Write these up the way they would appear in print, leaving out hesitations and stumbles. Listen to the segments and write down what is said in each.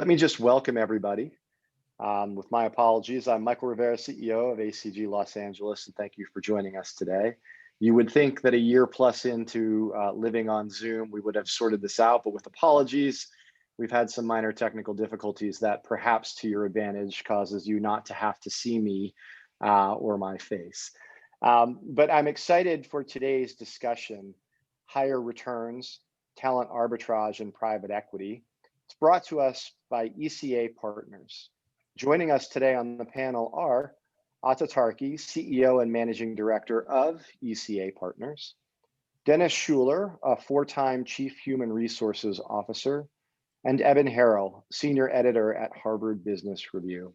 Let me just welcome everybody. With my apologies, I'm Michael Rivera, CEO of ACG Los Angeles, and thank you for joining us today. You would think that a year plus into living on Zoom, we would have sorted this out, but with apologies, we've had some minor technical difficulties that perhaps to your advantage causes you not to have to see me or my face. But I'm excited for today's discussion, Higher Returns, Talent Arbitrage, and Private Equity. It's brought to us by ECA Partners. Joining us today on the panel are Ata Tarki, CEO and Managing Director of ECA Partners, Dennis Schuler, a four-time Chief Human Resources Officer, and Evan Harrell, Senior Editor at Harvard Business Review.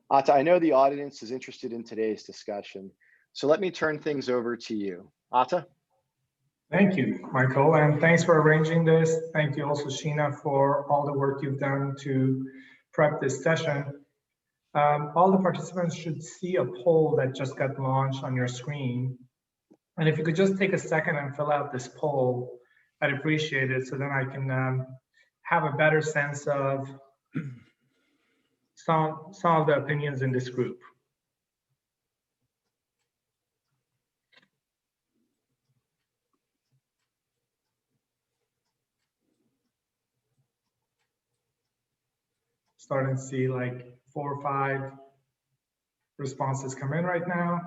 Ata, I know the audience is interested in today's discussion, so let me turn things over to you. Ata? Thank you, Michael, and thanks for arranging this. Thank you also, Sheena, for all the work you've done to prep this session. All the participants should see a poll that just got launched on your screen. And if you could just take a second and fill out this poll, I'd appreciate it, so then I can have a better sense of some of the opinions in this group. Starting to see like 4 or 5 responses come in right now.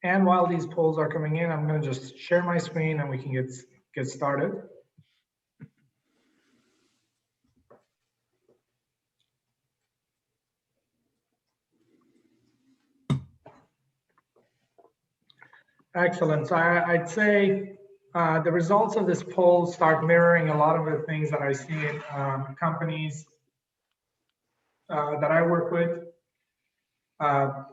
And while these polls are coming in, I'm going to just share my screen and we can get started. Excellent. So I'd say the results of this poll start mirroring a lot of the things that I see in companies that I work with. Oh,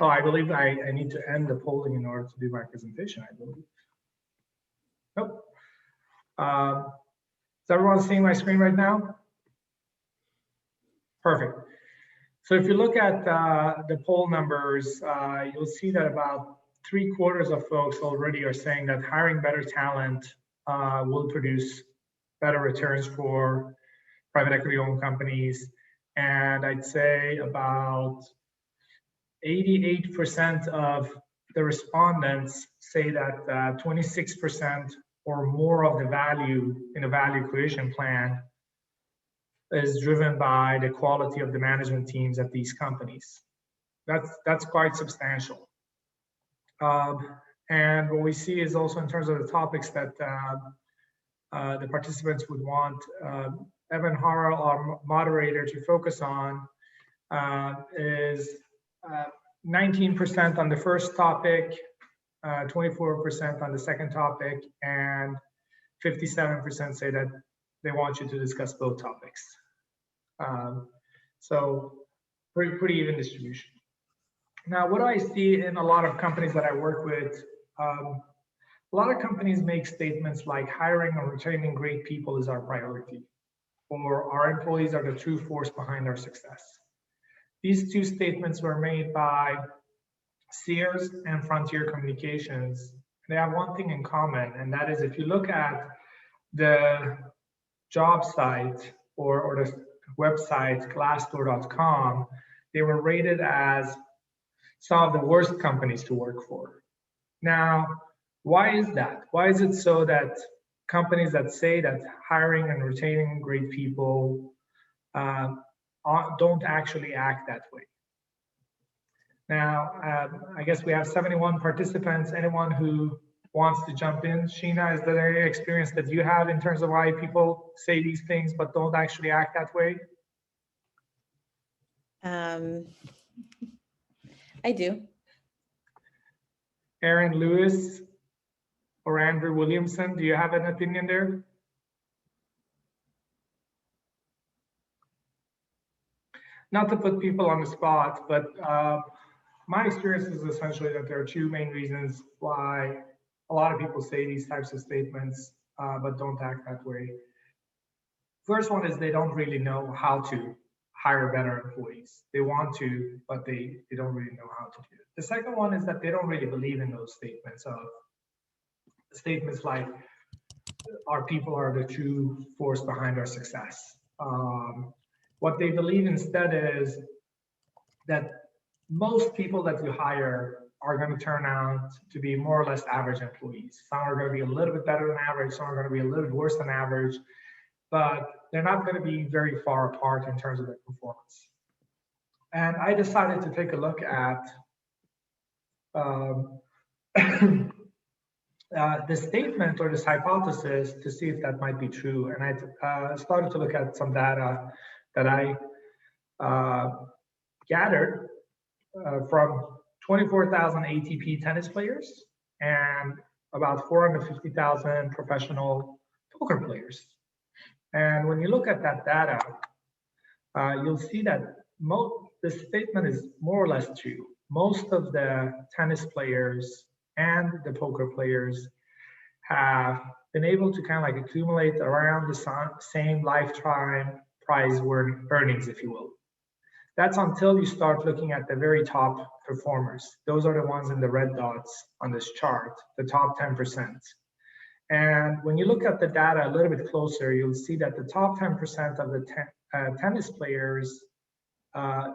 I believe I need to end the polling in order to do my presentation, I believe. Nope. Is everyone seeing my screen right now? Perfect. So if you look at the poll numbers, you'll see that about 3/4 of folks already are saying that hiring better talent will produce better returns for private equity owned companies. And I'd say about 88% of the respondents say that 26% or more of the value in a value creation plan is driven by the quality of the management teams at these companies. That's quite substantial. And what we see is also in terms of the topics that the participants would want Evan Harrell, our moderator, to focus on is 19% on the first topic, 24% on the second topic, and 57% say that they want you to discuss both topics. So pretty even distribution. Now, what do I see in a lot of companies that I work with? A lot of companies make statements like hiring and retaining great people is our priority, or our employees are the true force behind our success. These two statements were made by Sears and Frontier Communications. They have one thing in common, and that is if you look at the job site or the website glassdoor.com, they were rated as some of the worst companies to work for. Now, why is that? Why is it so that companies that say that hiring and retaining great people don't actually act that way? Now, I guess we have 71 participants. Anyone who wants to jump in? Sheena, is there any experience that you have in terms of why people say these things but don't actually act that way? I do. Aaron Lewis or Andrew Williamson, do you have an opinion there? Not to put people on the spot, but my experience is essentially that there are two main reasons why a lot of people say these types of statements but don't act that way. First one is they don't really know how to hire better employees. They want to, but they don't really know how to do it. The second one is that they don't really believe in those statements like our people are the true force behind our success. What they believe instead is that most people that you hire are going to turn out to be more or less average employees. Some are going to be a little bit better than average, some are going to be a little bit worse than average, but they're not going to be very far apart in terms of their performance. And I decided to take a look at this statement or this hypothesis to see if that might be true. And I started to look at some data that I gathered from 24,000 ATP tennis players and about 450,000 professional poker players. And when you look at that data, you'll see that this statement is more or less true. Most of the tennis players and the poker players have been able to kind of like accumulate around the same lifetime prize earnings, if you will. That's until you start looking at the very top performers. Those are the ones in the red dots on this chart, the top 10%. And when you look at the data a little bit closer, you'll see that the top 10% of the tennis players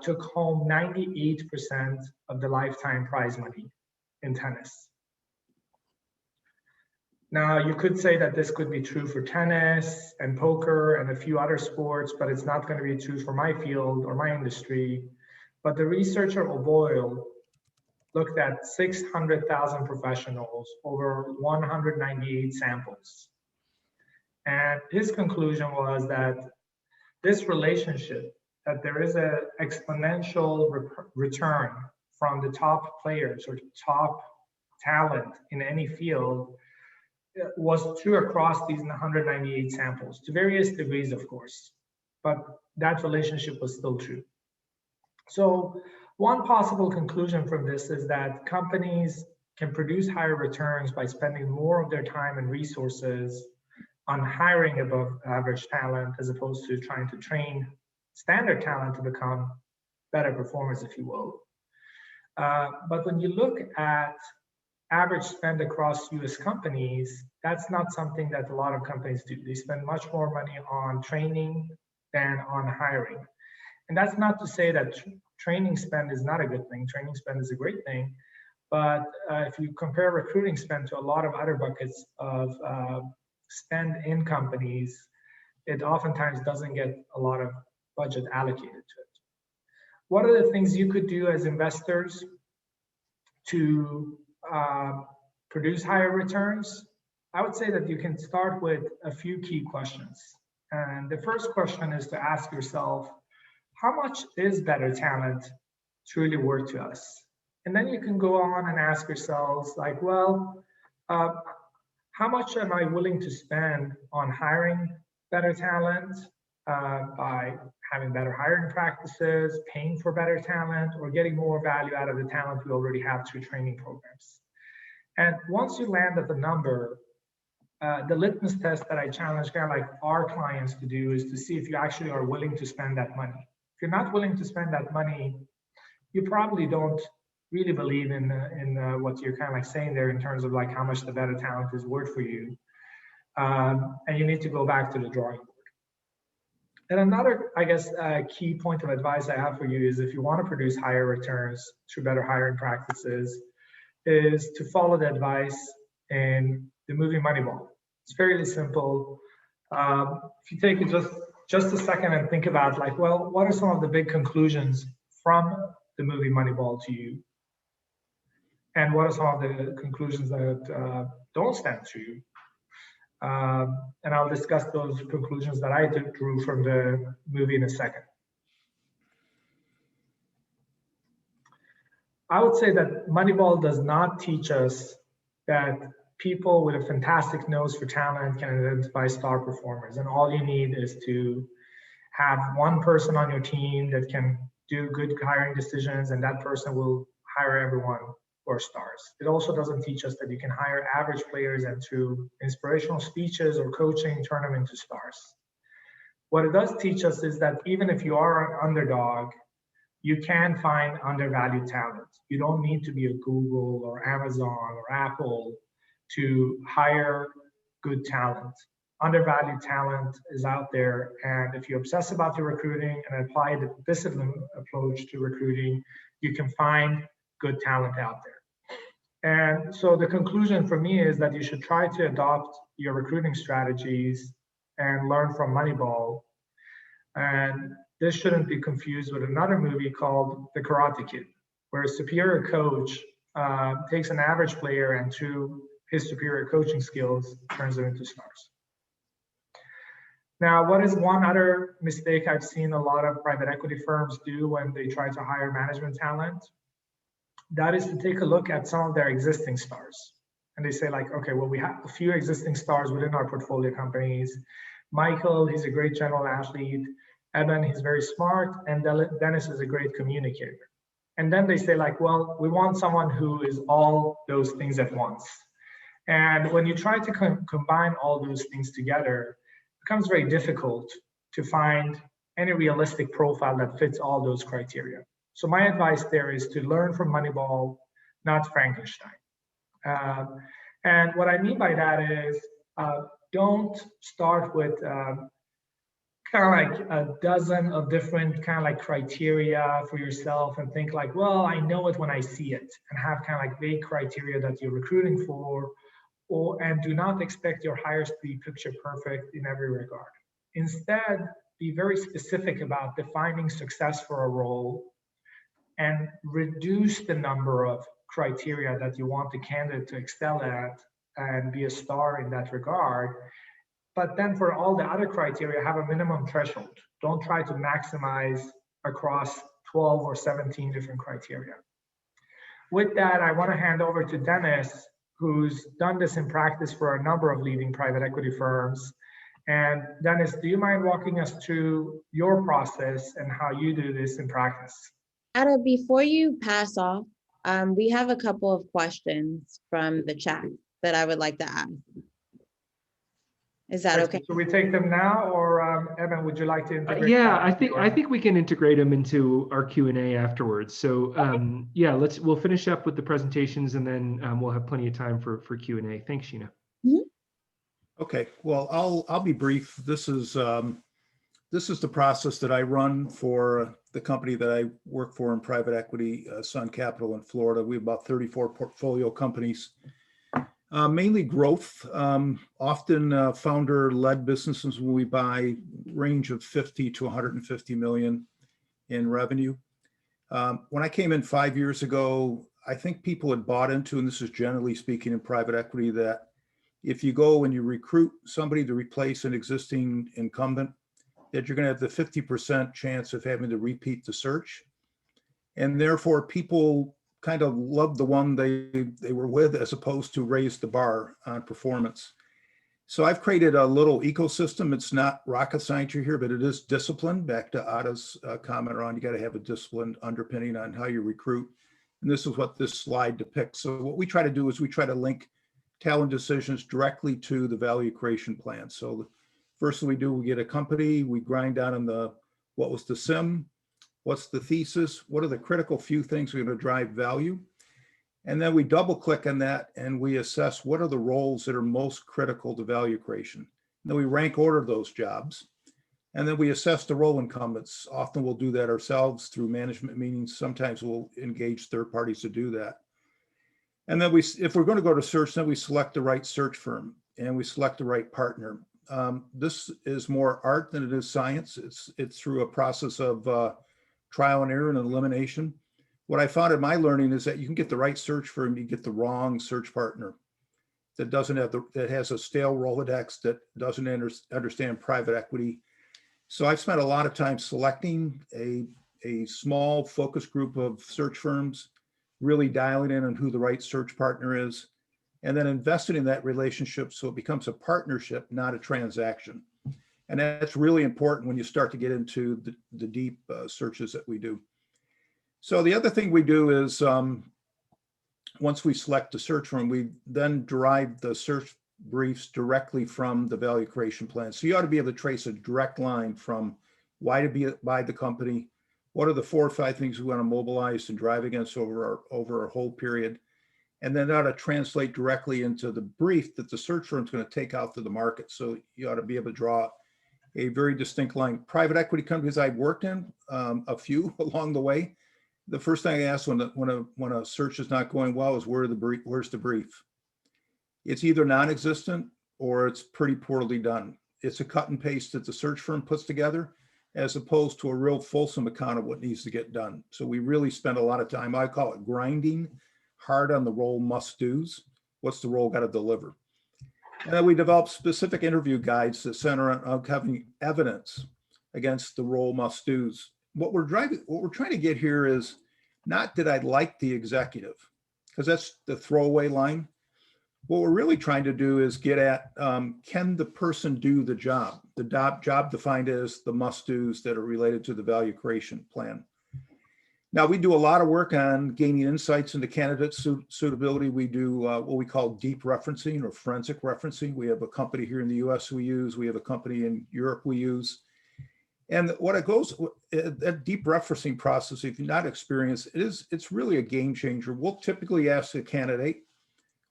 took home 98% of the lifetime prize money in tennis. Now, you could say that this could be true for tennis and poker and a few other sports, but it's not going to be true for my field or my industry. But the researcher O'Boyle looked at 600,000 professionals over 198 samples. And his conclusion was that this relationship, that there is an exponential return from the top players or top talent in any field, was true across these 198 samples, to various degrees, of course, but that relationship was still true. So one possible conclusion from this is that companies can produce higher returns by spending more of their time and resources on hiring above average talent, as opposed to trying to train standard talent to become better performers, if you will. But when you look at average spend across US companies, that's not something that a lot of companies do. They spend much more money on training than on hiring. And that's not to say that training spend is not a good thing. Training spend is a great thing. But if you compare recruiting spend to a lot of other buckets of spend in companies, it oftentimes doesn't get a lot of budget allocated to it. What are the things you could do as investors to produce higher returns? I would say that you can start with a few key questions. And the first question is to ask yourself, how much is better talent truly worth to us? And then you can go on and ask yourselves, like, well, how much am I willing to spend on hiring better talent by having better hiring practices, paying for better talent, or getting more value out of the talent we already have through training programs? And once you land at the number, the litmus test that I challenge kind of like our clients to do is to see if you actually are willing to spend that money. If you're not willing to spend that money, you probably don't really believe in what you're kind of like saying there in terms of like how much the better talent is worth for you. And you need to go back to the drawing board. And another, I guess, key point of advice I have for you is if you want to produce higher returns through better hiring practices, is to follow the advice in the movie Moneyball. It's fairly simple. If you take it just a second and think about like, well, what are some of the big conclusions from the movie Moneyball to you? And what are some of the conclusions that don't stand true? And I'll discuss those conclusions that I drew from the movie in a second. I would say that Moneyball does not teach us that people with a fantastic nose for talent can identify star performers, and all you need is to have one person on your team that can do good hiring decisions, and that person will hire everyone who are stars. It also doesn't teach us that you can hire average players and through inspirational speeches or coaching turn them into stars. What it does teach us is that even if you are an underdog, you can find undervalued talent. You don't need to be a Google or Amazon or Apple to hire good talent. Undervalued talent is out there. And if you obsess about your recruiting and apply the discipline approach to recruiting, you can find good talent out there. And so the conclusion for me is that you should try to adopt your recruiting strategies and learn from Moneyball. And this shouldn't be confused with another movie called The Karate Kid, where a superior coach takes an average player and through his superior coaching skills turns them into stars. Now, what is one other mistake I've seen a lot of private equity firms do when they try to hire management talent? That is to take a look at some of their existing stars. And they say like, okay, well, we have a few existing stars within our portfolio companies. Michael, he's a great general athlete. Evan, he's very smart. And Dennis is a great communicator. And then they say like, well, we want someone who is all those things at once. And when you try to combine all those things together, it becomes very difficult to find any realistic profile that fits all those criteria. So my advice there is to learn from Moneyball, not Frankenstein. And what I mean by that is don't start with kind of like a dozen of different kind of like criteria for yourself and think like, well, I know it when I see it, and have kind of like vague criteria that you're recruiting for, and do not expect your hires to be picture perfect in every regard. Instead, be very specific about defining success for a role and reduce the number of criteria that you want the candidate to excel at and be a star in that regard. But then for all the other criteria, have a minimum threshold. Don't try to maximize across 12 or 17 different criteria. With that, I want to hand over to Dennis, who's done this in practice for a number of leading private equity firms. And Dennis, do you mind walking us through your process and how you do this in practice? Ada, before you pass off, we have a couple of questions from the chat that I would like to ask. Is that okay? So we take them now, or Evan, would you like to integrate? Yeah, I think we can integrate them into our Q&A afterwards. So yeah, we'll finish up with the presentations, and then we'll have plenty of time for Q&A. Thanks, Sheena. Mm-hmm. Okay, well, I'll be brief. This is the process that I run for the company that I work for in private equity, Sun Capital in Florida. We have about 34 portfolio companies, mainly growth, often founder-led businesses when we buy, range of 50 to 150 million in revenue. When I came in 5 years ago, I think people had bought into, and this is generally speaking in private equity, that if you go and you recruit somebody to replace an existing incumbent, that you're going to have the 50% chance of having to repeat the search. And therefore, people kind of love the one they were with, as opposed to raise the bar on performance. So I've created a little ecosystem. It's not rocket science here, but it is discipline. Back to Ada's comment around, you got to have a disciplined underpinning on how you recruit. And this is what this slide depicts. So what we try to do is we try to link talent decisions directly to the value creation plan. So the first thing we do, we get a company, we grind down on what was the SIM, what's the thesis, what are the critical few things that are going to drive value, and then we double click on that and we assess what are the roles that are most critical to value creation. And then we rank order those jobs, and then we assess the role incumbents. Often we'll do that ourselves through management meetings. Sometimes we'll engage third parties to do that. And then if we're going to go to search, then we select the right search firm and we select the right partner. This is more art than it is science. It's through a process of trial and error and elimination. What I found in my learning is that you can get the right search firm, you get the wrong search partner that doesn't have that has a stale Rolodex, that doesn't understand private equity. So I've spent a lot of time selecting a small focus group of search firms, really dialing in on who the right search partner is, and then investing in that relationship so it becomes a partnership, not a transaction. And that's really important when you start to get into the deep searches that we do. So the other thing we do is once we select the search firm, we then derive the search briefs directly from the value creation plan. So you ought to be able to trace a direct line from why to buy the company, what are the 4 or 5 things we want to mobilize and drive against over our whole period, and then that ought to translate directly into the brief that the search firm is going to take out to the market. So you ought to be able to draw a very distinct line. Private equity companies I've worked in, a few along the way, the first thing I ask when a search is not going well is where's the brief? It's either non-existent or it's pretty poorly done. It's a cut and paste that the search firm puts together, as opposed to a real fulsome account of what needs to get done. So we really spend a lot of time, I call it grinding hard on the role must-dos. What's the role got to deliver? And then we develop specific interview guides that center on having evidence against the role must-dos. What we're trying to get here is not that I like the executive, because that's the throwaway line. What we're really trying to do is get at, can the person do the job? The job defined as the must-dos that are related to the value creation plan. Now, we do a lot of work on gaining insights into candidate suitability. We do what we call deep referencing or forensic referencing. We have a company here in the US we use. We have a company in Europe we use. And what it goes, that deep referencing process, if you're not experienced, it's really a game changer. We'll typically ask the candidate,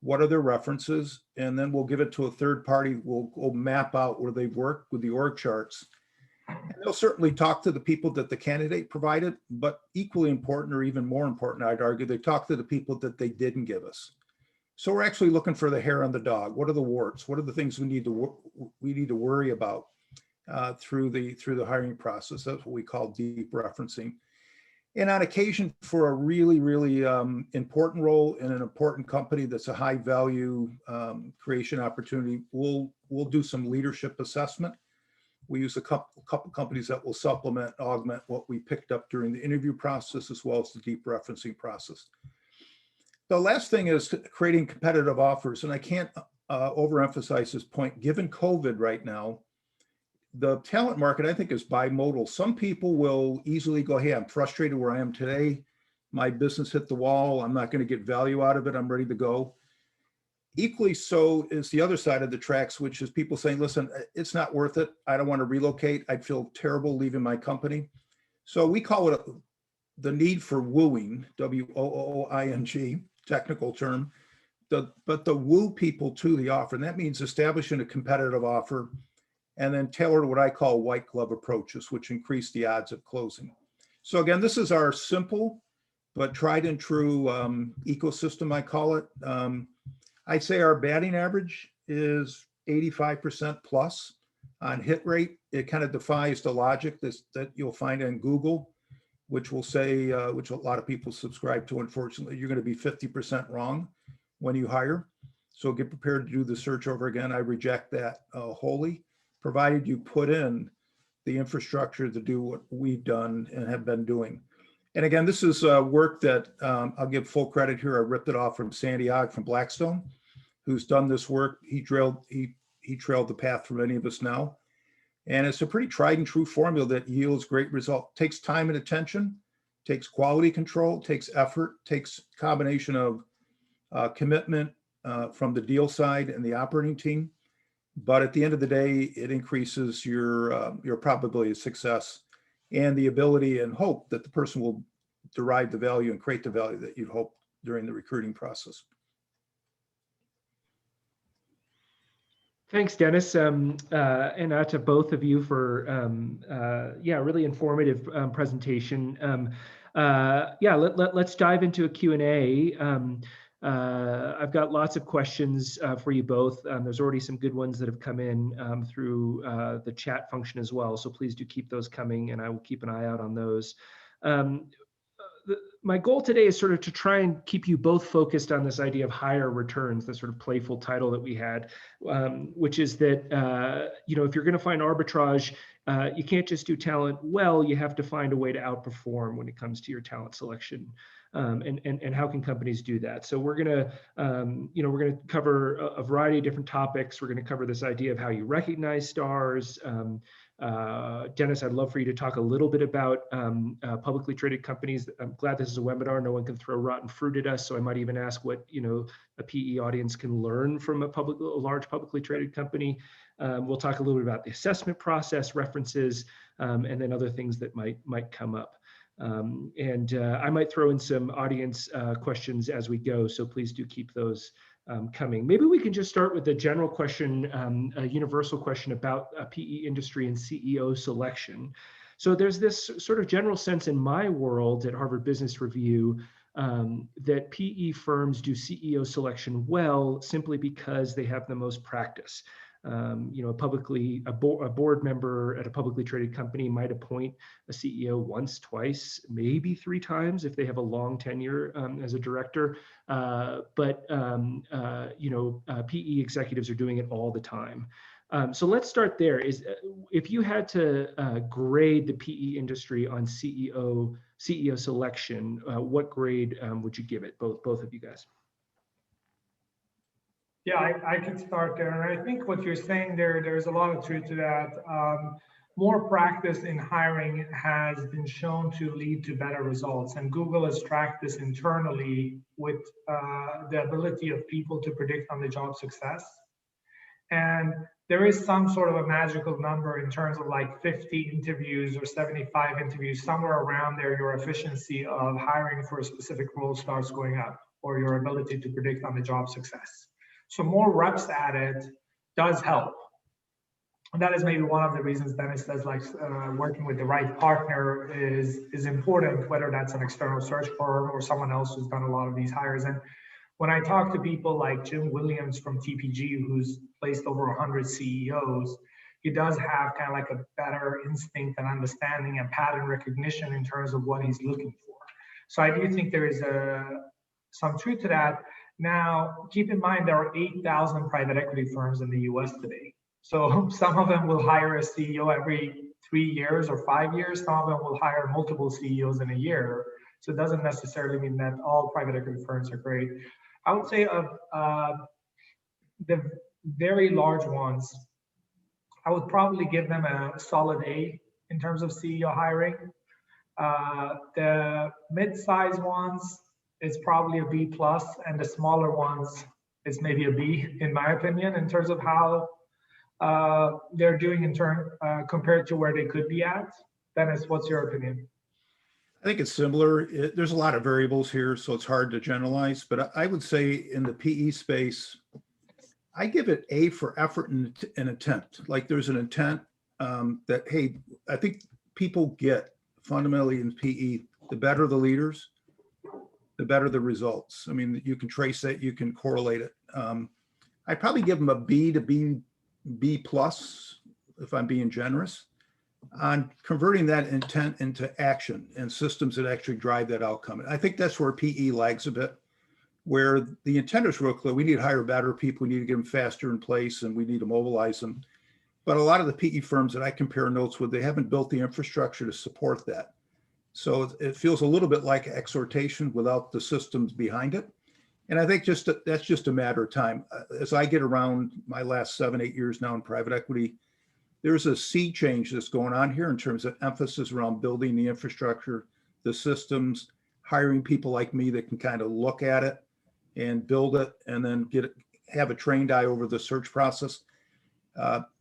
what are their references? And then we'll give it to a third party. We'll map out where they've worked with the org charts. And they'll certainly talk to the people that the candidate provided, but equally important, or even more important, I'd argue, they talk to the people that they didn't give us. So we're actually looking for the hair on the dog. What are the warts? What are the things we need to worry about through the hiring process? That's what we call deep referencing. And on occasion, for a really, really important role in an important company that's a high value creation opportunity, we'll do some leadership assessment. We use a couple companies that will supplement, augment what we picked up during the interview process, as well as the deep referencing process. The last thing is creating competitive offers. And I can't overemphasize this point. Given COVID right now, the talent market, I think, is bimodal. Some people will easily go, hey, I'm frustrated where I am today. My business hit the wall. I'm not going to get value out of it. I'm ready to go. Equally so is the other side of the tracks, which is people saying, listen, it's not worth it. I don't want to relocate. I'd feel terrible leaving my company. So we call it the need for wooing, W-O-O-I-N-G, technical term, but the woo people to the offer. And that means establishing a competitive offer and then tailor what I call white glove approaches, which increase the odds of closing. So again, this is our simple but tried and true ecosystem, I call it. I'd say our batting average is 85% plus on hit rate. It kind of defies the logic that you'll find in Google, which will say, which a lot of people subscribe to, unfortunately, you're going to be 50% wrong when you hire. So get prepared to do the search over again. I reject that wholly, provided you put in the infrastructure to do what we've done and have been doing. And again, this is work that I'll give full credit here. I ripped it off from Santiago from Blackstone, who's done this work. He trailed the path for many of us now. And it's a pretty tried and true formula that yields great result. Takes time and attention, takes quality control, takes effort, takes combination of commitment from the deal side and the operating team. But at the end of the day, it increases your probability of success and the ability and hope that the person will derive the value and create the value that you'd hope during the recruiting process. Thanks, Dennis, and to both of you for really informative presentation. Let's dive into a Q&A. I've got lots of questions for you both. There's already some good ones that have come in through the chat function as well, so please do keep those coming, and I will keep an eye out on those. My goal today is sort of to try and keep you both focused on this idea of higher returns, the sort of playful title that we had, which is that, if you're going to find arbitrage, you can't just do talent well, you have to find a way to outperform when it comes to your talent selection. And how can companies do that? So we're going to cover a variety of different topics. We're going to cover this idea of how you recognize stars, Dennis, I'd love for you to talk a little bit about publicly traded companies. I'm glad this is a webinar. No one can throw rotten fruit at us, so I might even ask what a PE audience can learn from a large publicly traded company. We'll talk a little bit about the assessment process, references, and then other things that might come up. I might throw in some audience questions as we go, so please do keep those coming. Maybe we can just start with a general question, a universal question about PE industry and CEO selection. So there's this sort of general sense in my world at Harvard Business Review that PE firms do CEO selection well simply because they have the most practice. A board member at a publicly traded company might appoint a CEO once, twice, maybe 3 times if they have a long tenure as a director. But PE executives are doing it all the time. So let's start there. If you had to grade the PE industry on CEO selection, what grade would you give it? Both of you guys. Yeah, I can start there. And I think what you're saying there's a lot of truth to that. More practice in hiring has been shown to lead to better results. And Google has tracked this internally with the ability of people to predict on the job success. And there is some sort of a magical number in terms of like 50 interviews or 75 interviews, somewhere around there, your efficiency of hiring for a specific role starts going up, or your ability to predict on the job success. So more reps at it does help. And that is maybe one of the reasons Dennis says like working with the right partner is important, whether that's an external search firm or someone else who's done a lot of these hires. And when I talk to people like Jim Williams from TPG, who's placed over 100 CEOs, he does have kind of like a better instinct and understanding and pattern recognition in terms of what he's looking for. So I do think there is some truth to that. Now, keep in mind, there are 8,000 private equity firms in the US today. So some of them will hire a CEO every 3 years or 5 years. Some of them will hire multiple CEOs in a year. So it doesn't necessarily mean that all private equity firms are great. I would say of the very large ones, I would probably give them a solid A in terms of CEO hiring. The mid-size ones, it's probably a B+, and the smaller ones is maybe a B, in my opinion, in terms of how they're doing in turn compared to where they could be at. Dennis, what's your opinion? I think it's similar. There's a lot of variables here, so it's hard to generalize. But I would say in the PE space, I give it A for effort and intent. Like there's an intent that, hey, I think people get fundamentally in PE, the better the leaders, the better the results. I mean, you can trace it, you can correlate it. I'd probably give them a B to B+, if I'm being generous, on converting that intent into action and systems that actually drive that outcome. And I think that's where PE lags a bit, where the intent is real clear. We need to hire better people, we need to get them faster in place, and we need to mobilize them. But a lot of the PE firms that I compare notes with, they haven't built the infrastructure to support that. So it feels a little bit like exhortation without the systems behind it. And I think that's just a matter of time. As I get around my last 7-8 years now in private equity, there's a sea change that's going on here in terms of emphasis around building the infrastructure, the systems, hiring people like me that can kind of look at it and build it, and then have a trained eye over the search process.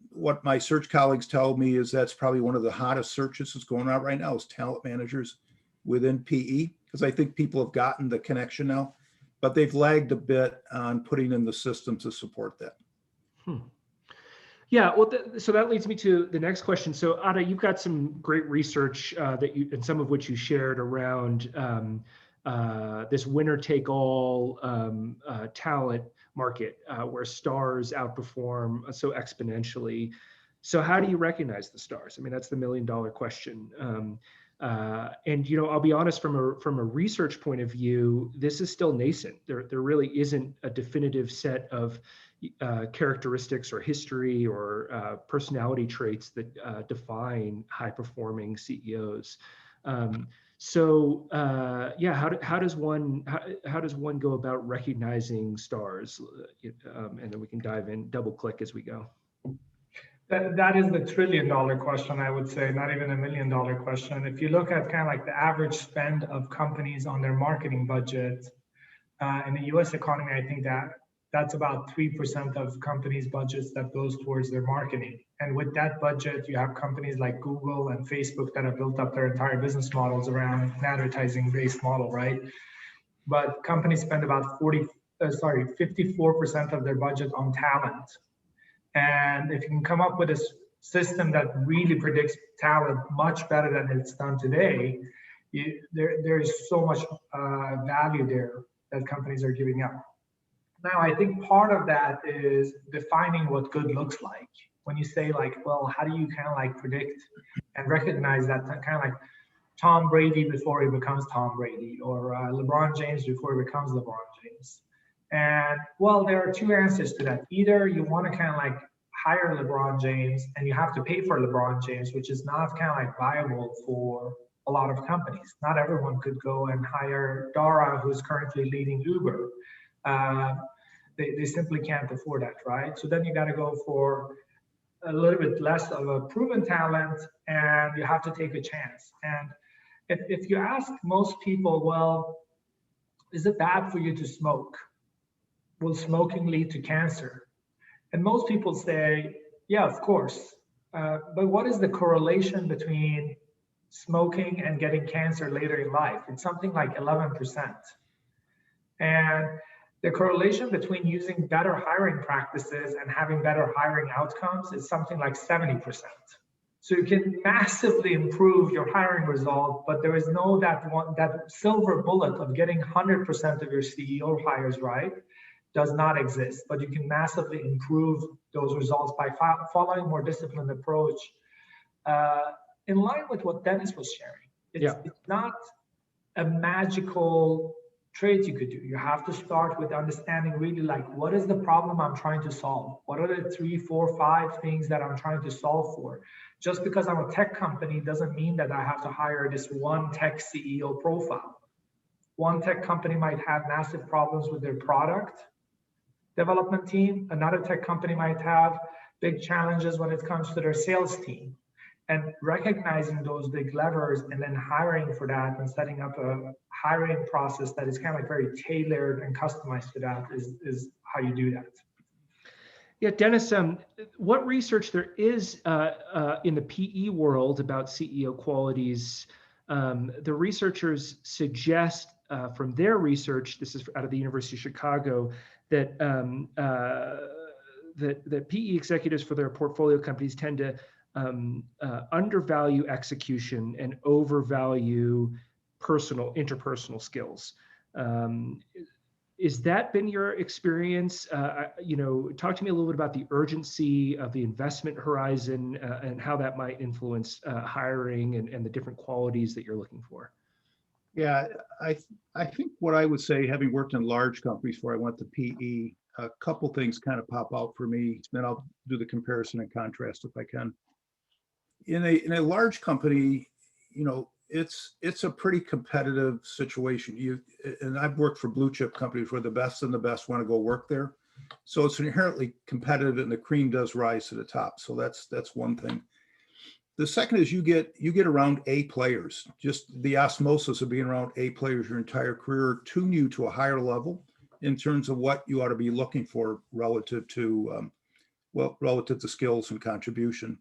What my search colleagues tell me is that's probably one of the hottest searches that's going on right now is talent managers within PE, because I think people have gotten the connection now, but they've lagged a bit on putting in the system to support that. Yeah, well, so that leads me to the next question. So Ada, you've got some great research and some of which you shared around this winner-take-all talent market where stars outperform so exponentially. So how do you recognize the stars? I mean, that's the million-dollar question. And I'll be honest, from a research point of view, this is still nascent. There really isn't a definitive set of characteristics or history or personality traits that define high-performing CEOs. So how does one go about recognizing stars? And then we can dive in, double click as we go. That is the $1 trillion question, I would say, not even a $1 million question. If you look at kind of like the average spend of companies on their marketing budget in the US economy, I think that's about 3% of companies' budgets that goes towards their marketing. And with that budget, you have companies like Google and Facebook that have built up their entire business models around an advertising-based model, right? But companies spend about 54% of their budget on talent. And if you can come up with a system that really predicts talent much better than it's done today, there's so much value there that companies are giving up. Now, I think part of that is defining what good looks like. When you say like, well, how do you kind of like predict and recognize that kind of like Tom Brady before he becomes Tom Brady, or LeBron James before he becomes LeBron James? And well, there are two answers to that. Either you want to kind of like hire LeBron James and you have to pay for LeBron James, which is not kind of like viable for a lot of companies. Not everyone could go and hire Dara, who's currently leading Uber. They simply can't afford that, right? So then you got to go for a little bit less of a proven talent, and you have to take a chance. And if you ask most people, well, is it bad for you to smoke? Will smoking lead to cancer? And most people say, yeah, of course. But what is the correlation between smoking and getting cancer later in life? It's something like 11%. And the correlation between using better hiring practices and having better hiring outcomes is something like 70%. So you can massively improve your hiring result, but there is no that silver bullet of getting 100% of your CEO hires right does not exist. But you can massively improve those results by following a more disciplined approach in line with what Dennis was sharing. It's not a magical trade you could do. You have to start with understanding really like, what is the problem I'm trying to solve? What are the 3, 4, 5 things that I'm trying to solve for? Just because I'm a tech company doesn't mean that I have to hire this one tech CEO profile. One tech company might have massive problems with their product development team. Another tech company might have big challenges when it comes to their sales team. And recognizing those big levers and then hiring for that and setting up a hiring process that is kind of like very tailored and customized to that is how you do that. Yeah, Dennis, what research there is in the PE world about CEO qualities? The researchers suggest from their research, this is out of the University of Chicago, that that PE executives for their portfolio companies tend to undervalue execution and overvalue interpersonal skills. Is that been your experience? Talk to me a little bit about the urgency of the investment horizon and how that might influence hiring and the different qualities that you're looking for. Yeah, I think what I would say, having worked in large companies before I went to PE, a couple things kind of pop out for me. Then I'll do the comparison and contrast if I can. In a large company, it's a pretty competitive situation. And I've worked for blue chip companies where the best and the best want to go work there. So it's inherently competitive, and the cream does rise to the top. So that's one thing. The second is you get around A players. Just the osmosis of being around A players your entire career tune you to a higher level in terms of what you ought to be looking for relative to skills and contribution.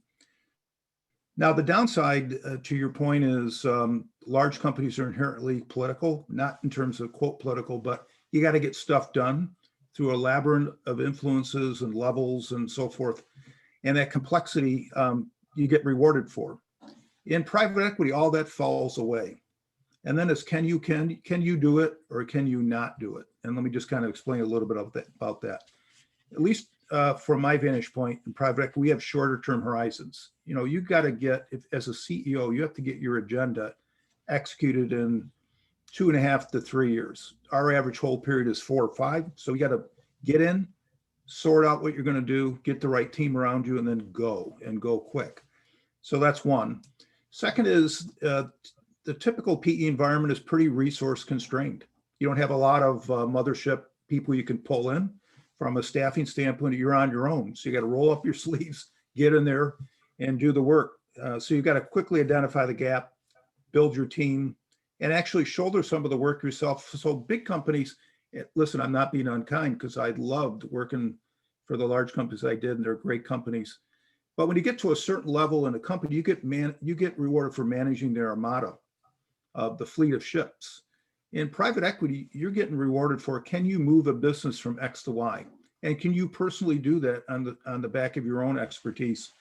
Now, the downside to your point is large companies are inherently political, not in terms of quote political, but you got to get stuff done through a labyrinth of influences and levels and so forth. And that complexity you get rewarded for. In private equity, all that falls away. And then it's can you do it or can you not do it? And let me just kind of explain a little bit about that. At least from my vantage point in private equity, we have shorter term horizons. You've got to get, as a CEO, you have to get your agenda executed in 2.5 to 3 years. Our average hold period is 4 or 5. So you got to get in, sort out what you're going to do, get the right team around you, and then go quick. So that's one. Second is the typical PE environment is pretty resource constrained. You don't have a lot of mothership people you can pull in. From a staffing standpoint, you're on your own. So you got to roll up your sleeves, get in there and do the work. So you've got to quickly identify the gap, build your team, and actually shoulder some of the work yourself. So big companies, listen, I'm not being unkind because I loved working for the large companies I did, and they're great companies. But when you get to a certain level in a company, you get rewarded for managing their armada of the fleet of ships. In private equity, you're getting rewarded for, can you move a business from X to Y? And can you personally do that on the back of your own expertise?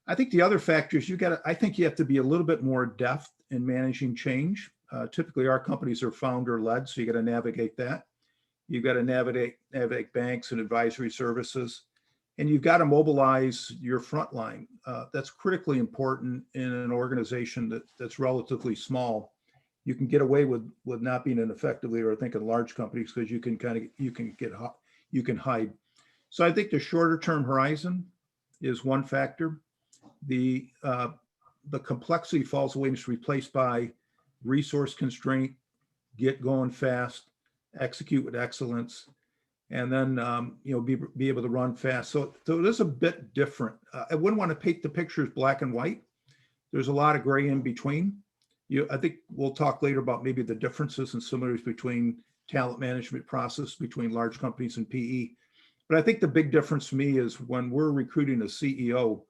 I think the other factors I think you have to be a little bit more deft in managing change. Typically our companies are founder led, so you got to navigate that. You've got to navigate banks and advisory services, and you've got to mobilize your front line. That's critically important in an organization that's relatively small. You can get away with not being an effective leader, I think, in large companies, because you can hide. So I think the shorter term horizon is one factor. The complexity falls away and is replaced by resource constraint, get going fast, execute with excellence, and then be able to run fast. So it is a bit different. I wouldn't want to paint the picture as black and white. There's a lot of gray in between. I think we'll talk later about maybe the differences and similarities between talent management process between large companies and PE. But I think the big difference for me is when we're recruiting a CEO,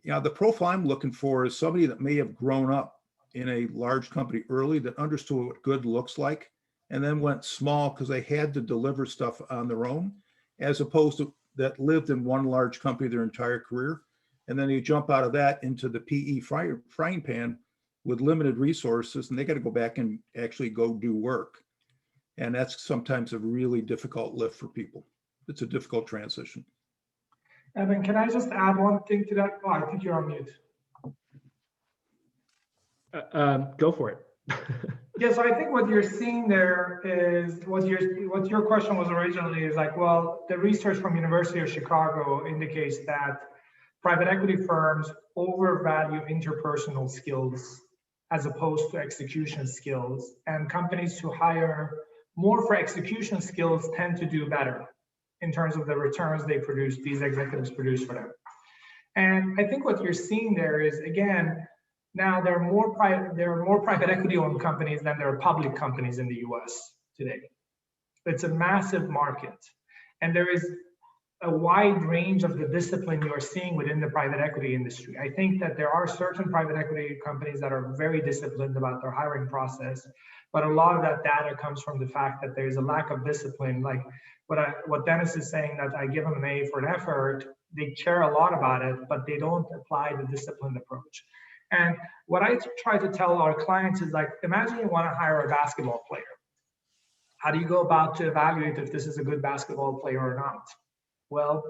the profile I'm looking for is somebody that may have grown up in a large company early, that understood what good looks like, and then went small because they had to deliver stuff on their own, as opposed to that lived in one large company their entire career. And then you jump out of that into the PE frying pan with limited resources, and they got to go back and actually go do work. And that's sometimes a really difficult lift for people. It's a difficult transition. Evan, can I just add one thing to that? Oh, I think you're on mute. Go for it. Yeah, so I think what you're seeing there is what your question was originally is like, well, the research from University of Chicago indicates that private equity firms overvalue interpersonal skills as opposed to execution skills, and companies who hire more for execution skills tend to do better in terms of the returns these executives produce for them. And I think what you're seeing there is, again, now there are more private equity owned companies than there are public companies in the US today. It's a massive market. And there is a wide range of the discipline you are seeing within the private equity industry. I think that there are certain private equity companies that are very disciplined about their hiring process, but a lot of that data comes from the fact that there's a lack of discipline. Like what Dennis is saying, that I give them an A for an effort, they care a lot about it, but they don't apply the disciplined approach. And what I try to tell our clients is like, imagine you want to hire a basketball player. How do you go about to evaluate if this is a good basketball player or not? Well,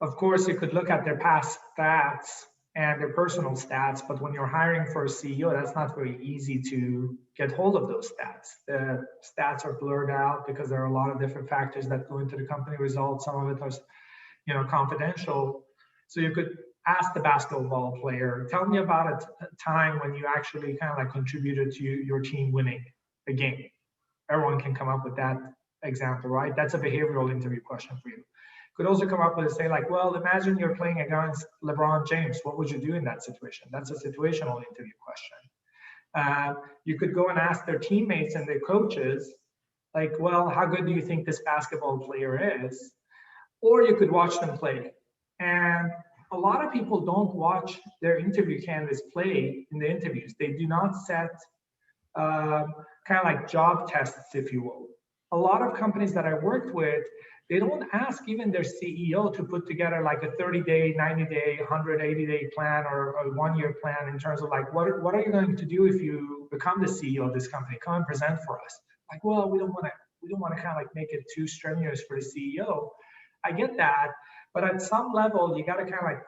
of course, you could look at their past stats and their personal stats, but when you're hiring for a CEO, that's not very easy to get hold of those stats. The stats are blurred out because there are a lot of different factors that go into the company results. Some of it is, confidential. So you could ask the basketball player, tell me about a time when you actually kind of like contributed to your team winning a game. Everyone can come up with that example, right? That's a behavioral interview question for you. Could also come up with say like, well, imagine you're playing against LeBron James. What would you do in that situation? That's a situational interview question. You could go and ask their teammates and their coaches, like, well, how good do you think this basketball player is? Or you could watch them play. And a lot of people don't watch their interview candidates play in the interviews. They do not set kind of like job tests, if you will. A lot of companies that I worked with, they don't ask even their CEO to put together like a 30-day, 90-day, 180-day plan or a one-year plan in terms of like, what are you going to do if you become the CEO of this company? Come and present for us. Like, well, we don't want to kind of like make it too strenuous for the CEO. I get that, but at some level, you got to kind of like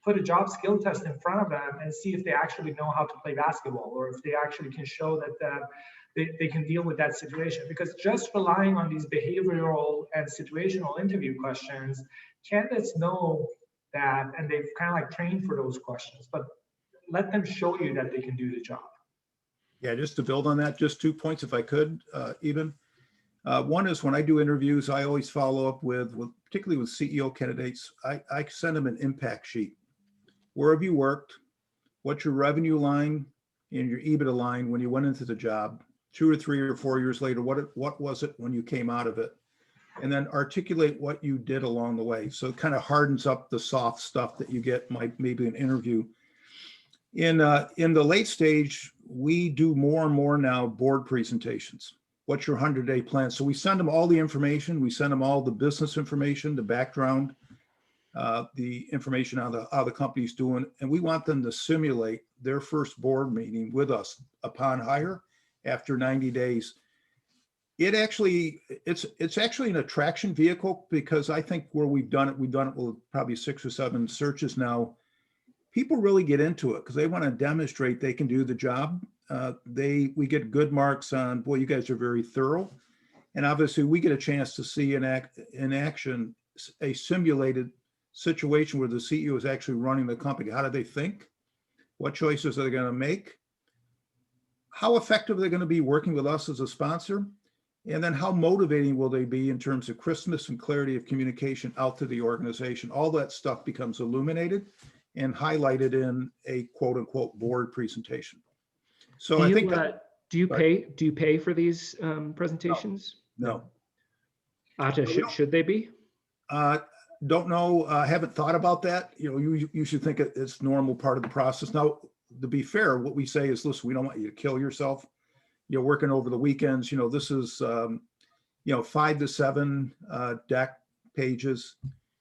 put a job skill test in front of them and see if they actually know how to play basketball, or if they actually can show that they can deal with that situation. Because just relying on these behavioral and situational interview questions, candidates know that, and they've kind of like trained for those questions, but let them show you that they can do the job. Yeah, just to build on that, just 2 points if I could, even. One is when I do interviews, I always follow up with particularly with CEO candidates, I send them an impact sheet. Where have you worked? What's your revenue line and your EBITDA line when you went into the job? 2 or 3 or 4 years later, what was it when you came out of it? And then articulate what you did along the way. So it kind of hardens up the soft stuff that you get maybe an interview. In the late stage, we do more and more now board presentations. What's your 100-day plan? So we send them all the information. We send them all the business information, the background, the information on how the company's doing. And we want them to simulate their first board meeting with us upon hire after 90 days. It's actually an attraction vehicle, because I think where we've done it with probably 6 or 7 searches now. People really get into it because they want to demonstrate they can do the job. We get good marks on, boy, you guys are very thorough. And obviously we get a chance to see in action a simulated situation where the CEO is actually running the company. How do they think? What choices are they going to make? How effective are they going to be working with us as a sponsor? And then how motivating will they be in terms of crispness and clarity of communication out to the organization? All that stuff becomes illuminated and highlighted in a quote unquote board presentation. So I think do you pay for these presentations? No. Should they be? Don't know. Haven't thought about that. You should think it's normal part of the process. Now, to be fair, what we say is, listen, we don't want you to kill yourself. You're working over the weekends. This is 5 to 7 deck pages,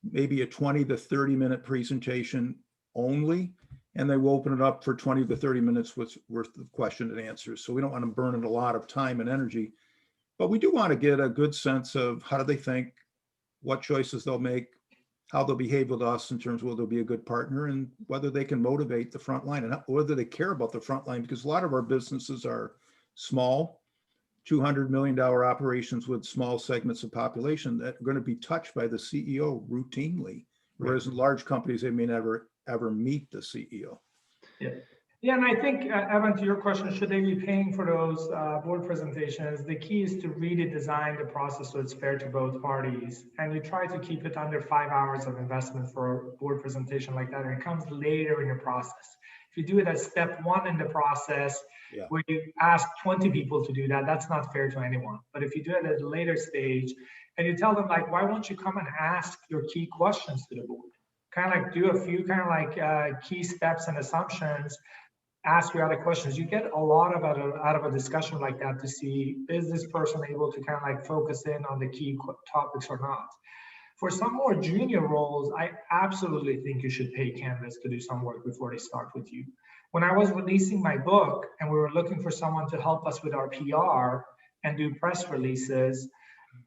maybe a 20 to 30 minute presentation only, and they will open it up for 20 to 30 minutes worth of question and answers. So we don't want to burn a lot of time and energy, but we do want to get a good sense of how do they think, what choices they'll make, how they'll behave with us in terms of whether they'll be a good partner, and whether they can motivate the front line, and whether they care about the front line, because a lot of our businesses are small, $200 million operations with small segments of population that are going to be touched by the CEO routinely, whereas in large companies, they may never ever meet the CEO. Yeah, and I think, Evan, to your question, should they be paying for those board presentations? The key is to really design the process so it's fair to both parties. And you try to keep it under 5 hours of investment for a board presentation like that, and it comes later in your process. If you do it as step 1 in the process, where you ask 20 people to do that, that's not fair to anyone. But if you do it at a later stage, and you tell them, like, why won't you come and ask your key questions to the board? Kind of like do a few key steps and assumptions, ask you other questions. You get a lot out of a discussion like that to see, is this person able to kind of like focus in on the key topics or not? For some more junior roles, I absolutely think you should pay candidates to do some work before they start with you. When I was releasing my book and we were looking for someone to help us with our PR and do press releases,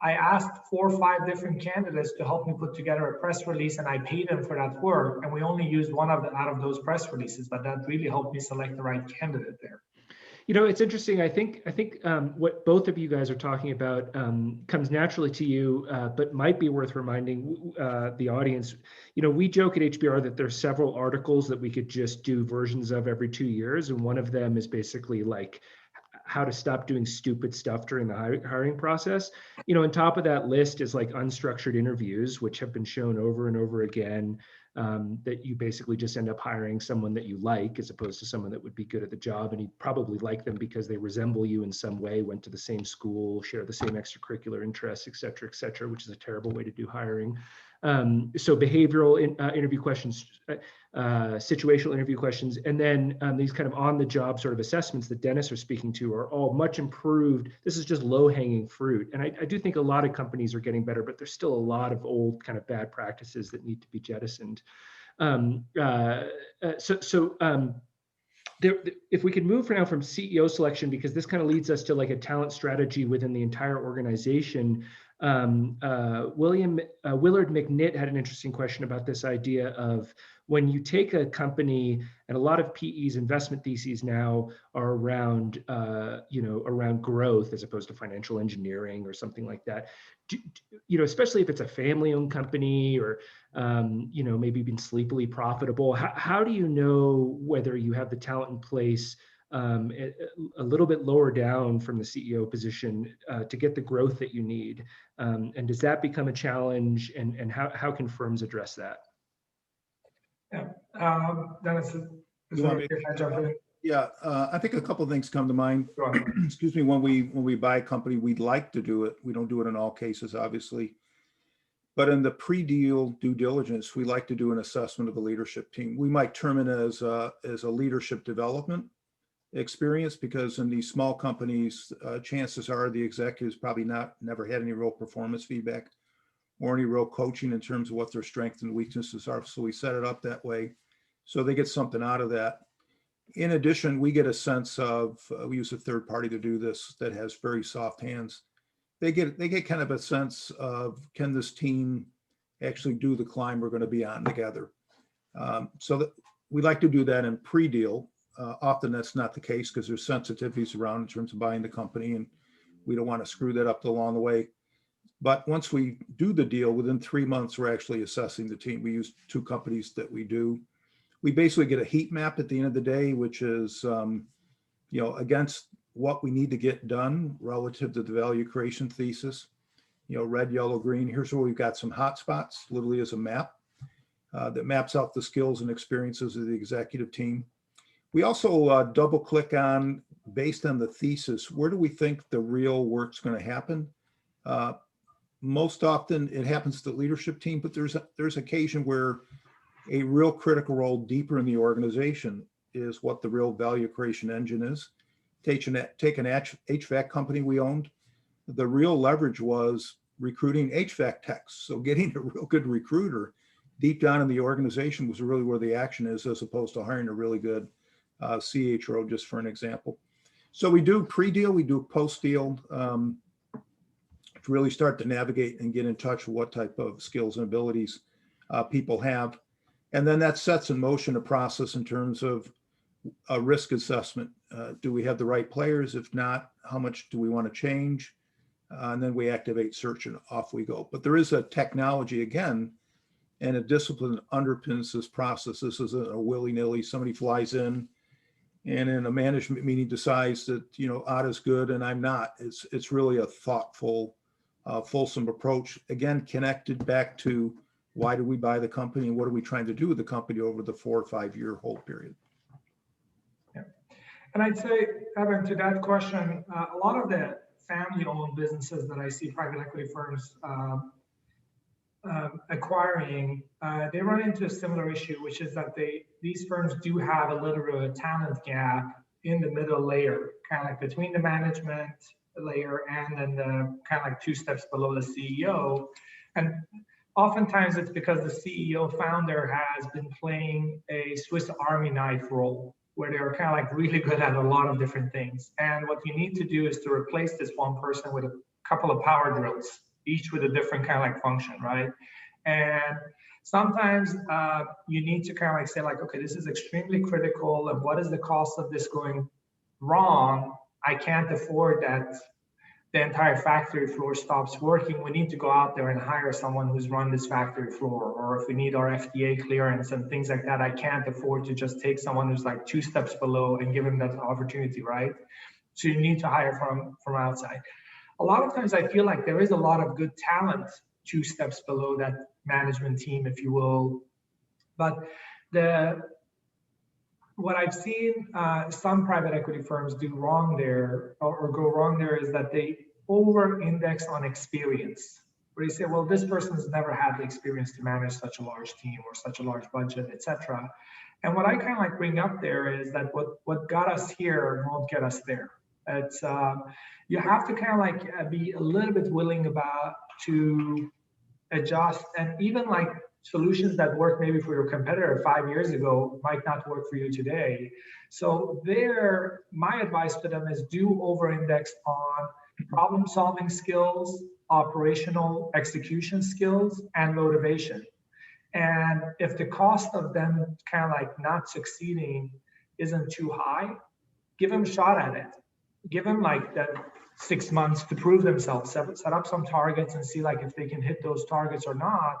I asked 4 or 5 different candidates to help me put together a press release, and I paid them for that work. And we only used one out of those press releases, but that really helped me select the right candidate there. It's interesting. I think what both of you guys are talking about comes naturally to you, but might be worth reminding the audience. We joke at HBR that there's several articles that we could just do versions of every 2 years, and one of them is basically like how to stop doing stupid stuff during the hiring process. On top of that list is like unstructured interviews, which have been shown over and over again, that you basically just end up hiring someone that you like as opposed to someone that would be good at the job. And you probably like them because they resemble you in some way, went to the same school, share the same extracurricular interests, et cetera, which is a terrible way to do hiring. So behavioral interview questions, situational interview questions, and then these kind of on-the-job sort of assessments that Dennis are speaking to are all much improved. This is just low-hanging fruit. And I do think a lot of companies are getting better, but there's still a lot of old kind of bad practices that need to be jettisoned. If we could move for now from CEO selection, because this kind of leads us to like a talent strategy within the entire organization. Willard McNitt had an interesting question about this idea of when you take a company, and a lot of PE's investment theses now are around, around growth as opposed to financial engineering or something like that. Especially if it's a family-owned company or, maybe been sleepily profitable. How do you know whether you have the talent in place a little bit lower down from the CEO position to get the growth that you need? And does that become a challenge? And how can firms address that? Yeah, Dennis, You want me if I jump in? Yeah, I think a couple of things come to mind. Go on. Excuse me, when we buy a company, we'd like to do it. We don't do it in all cases, obviously. But in the pre-deal due diligence, we like to do an assessment of the leadership team. We might term it as a leadership development experience, because in these small companies, chances are the executives probably never had any real performance feedback or any real coaching in terms of what their strengths and weaknesses are. So we set it up that way so they get something out of that. In addition, we get a sense of, we use a third party to do this that has very soft hands. They get kind of a sense of, can this team actually do the climb we're going to be on together? So that we like to do that in pre-deal. Often that's not the case because there's sensitivities around in terms of buying the company, and we don't want to screw that up along the way. But once we do the deal, within 3 months, we're actually assessing the team. We use 2 companies that we do. We basically get a heat map at the end of the day, which is, against what we need to get done relative to the value creation thesis. Red, yellow, green. Here's where we've got some hot spots, literally as a map that maps out the skills and experiences of the executive team. We also double click on, based on the thesis, where do we think the real work's going to happen? Most often it happens to the leadership team, but there's occasion where a real critical role deeper in the organization is what the real value creation engine is. Take an HVAC company we owned. The real leverage was recruiting HVAC techs. So getting a real good recruiter deep down in the organization was really where the action is, as opposed to hiring a really good CHRO, just for an example. So we do pre-deal, we do post-deal to really start to navigate and get in touch with what type of skills and abilities people have. And then that sets in motion a process in terms of a risk assessment. Do we have the right players? If not, how much do we want to change? And then we activate search and off we go. But there is a technology, again, and a discipline that underpins this process. This isn't a willy-nilly, somebody flies in and in a management meeting decides that, Ada's good and I'm not. It's really a thoughtful, fulsome approach. Again, connected back to why do we buy the company and what are we trying to do with the company over the 4 or 5 year hold period. Yeah. And I'd say, Evan, to that question, a lot of the family-owned businesses that I see private equity firms acquiring, they run into a similar issue, which is that these firms do have a little bit of a talent gap in the middle layer, kind of like between the management layer and then the kind of like 2 steps below the CEO. And oftentimes it's because the CEO founder has been playing a Swiss Army knife role, where they're kind of like really good at a lot of different things. And what you need to do is to replace this one person with a couple of power drills, each with a different kind of like function, right? And sometimes you need to kind of like say like, okay, this is extremely critical, and what is the cost of this going wrong? I can't afford that the entire factory floor stops working. We need to go out there and hire someone who's run this factory floor, or if we need our FDA clearance and things like that, I can't afford to just take someone who's like 2 steps below and give him that opportunity, right? So you need to hire from outside. A lot of times I feel like there is a lot of good talent 2 steps below that management team, if you will. But what I've seen some private equity firms do wrong there, or go wrong there, is that they over-index on experience. Where you say, well, this person's never had the experience to manage such a large team or such a large budget, etc. And what I kind of like bring up there is that what got us here won't get us there. It's you have to kind of like be a little bit willing to adjust, and even like solutions that work maybe for your competitor 5 years ago might not work for you today. So my advice to them is do over-index on problem-solving skills, operational execution skills, and motivation. And if the cost of them kind of like not succeeding isn't too high, give them a shot at it. Give them like that 6 months to prove themselves, set up some targets and see like if they can hit those targets or not.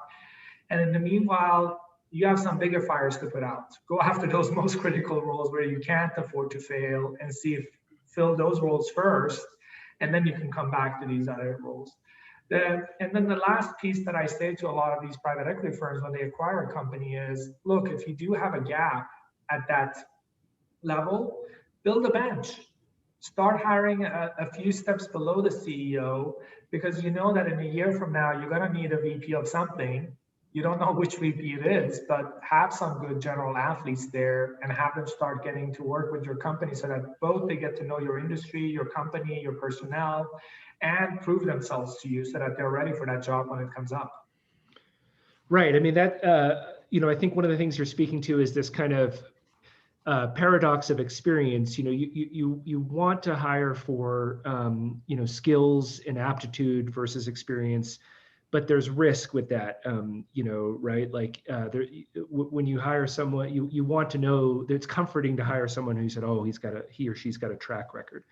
And in the meanwhile, you have some bigger fires to put out. Go after those most critical roles where you can't afford to fail and fill those roles first, and then you can come back to these other roles. And then the last piece that I say to a lot of these private equity firms when they acquire a company is, look, if you do have a gap at that level, build a bench. Start hiring a few steps below the CEO, because you know that in a year from now, you're going to need a VP of something. You don't know which VP it is, but have some good general athletes there and have them start getting to work with your company so that both they get to know your industry, your company, your personnel, and prove themselves to you so that they're ready for that job when it comes up. Right. I mean, that, I think one of the things you're speaking to is this kind of paradox of experience. You want to hire for, skills and aptitude versus experience, but there's risk with that, right? Like when you hire someone, you want to know that it's comforting to hire someone who said, oh, he or she's got a track record.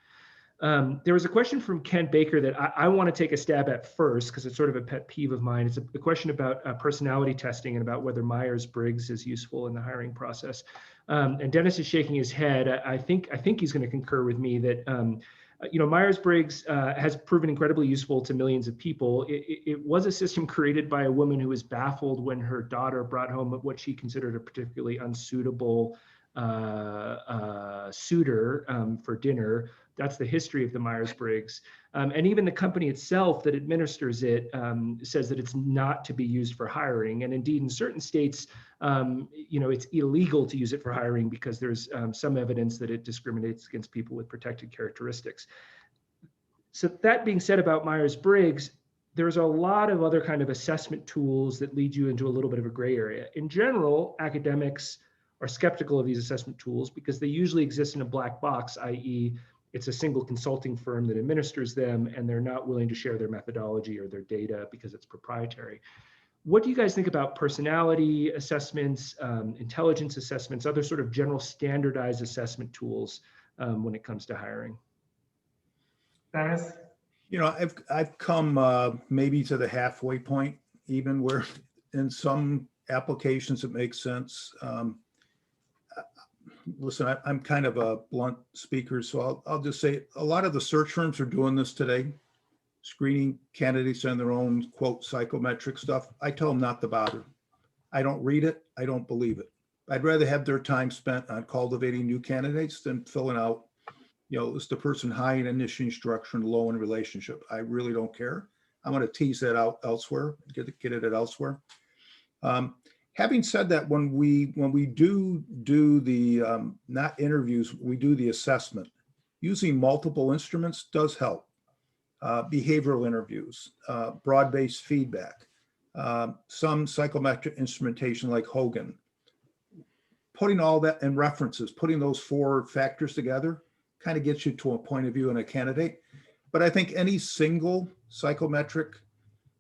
There was a question from Ken Baker that I want to take a stab at first, because it's sort of a pet peeve of mine. It's a question about personality testing and about whether Myers-Briggs is useful in the hiring process. And Dennis is shaking his head. I think he's going to concur with me that Myers-Briggs has proven incredibly useful to millions of people. It was a system created by a woman who was baffled when her daughter brought home what she considered a particularly unsuitable suitor for dinner. That's the history of the Myers-Briggs. And even the company itself that administers it says that it's not to be used for hiring. And indeed, in certain states, it's illegal to use it for hiring because there's some evidence that it discriminates against people with protected characteristics. So that being said about Myers-Briggs, there's a lot of other kind of assessment tools that lead you into a little bit of a gray area. In general, academics are skeptical of these assessment tools because they usually exist in a black box, i.e., it's a single consulting firm that administers them, and they're not willing to share their methodology or their data because it's proprietary. What do you guys think about personality assessments, intelligence assessments, other sort of general standardized assessment tools when it comes to hiring? Dennis? I've come maybe to the halfway point, even where in some applications it makes sense. Listen, I'm kind of a blunt speaker, so I'll just say a lot of the search firms are doing this today, screening candidates on their own, quote, psychometric stuff. I tell them not to bother. I don't read it. I don't believe it. I'd rather have their time spent on cultivating new candidates than filling out, is the person high in initiating structure and low in relationship. I really don't care. I'm going to tease that out elsewhere, get it at elsewhere. Having said that, when we do the not interviews, we do the assessment. Using multiple instruments does help. Behavioral interviews, broad-based feedback, some psychometric instrumentation like Hogan. Putting all that in references, putting those four factors together kind of gets you to a point of view in a candidate. But I think any single psychometric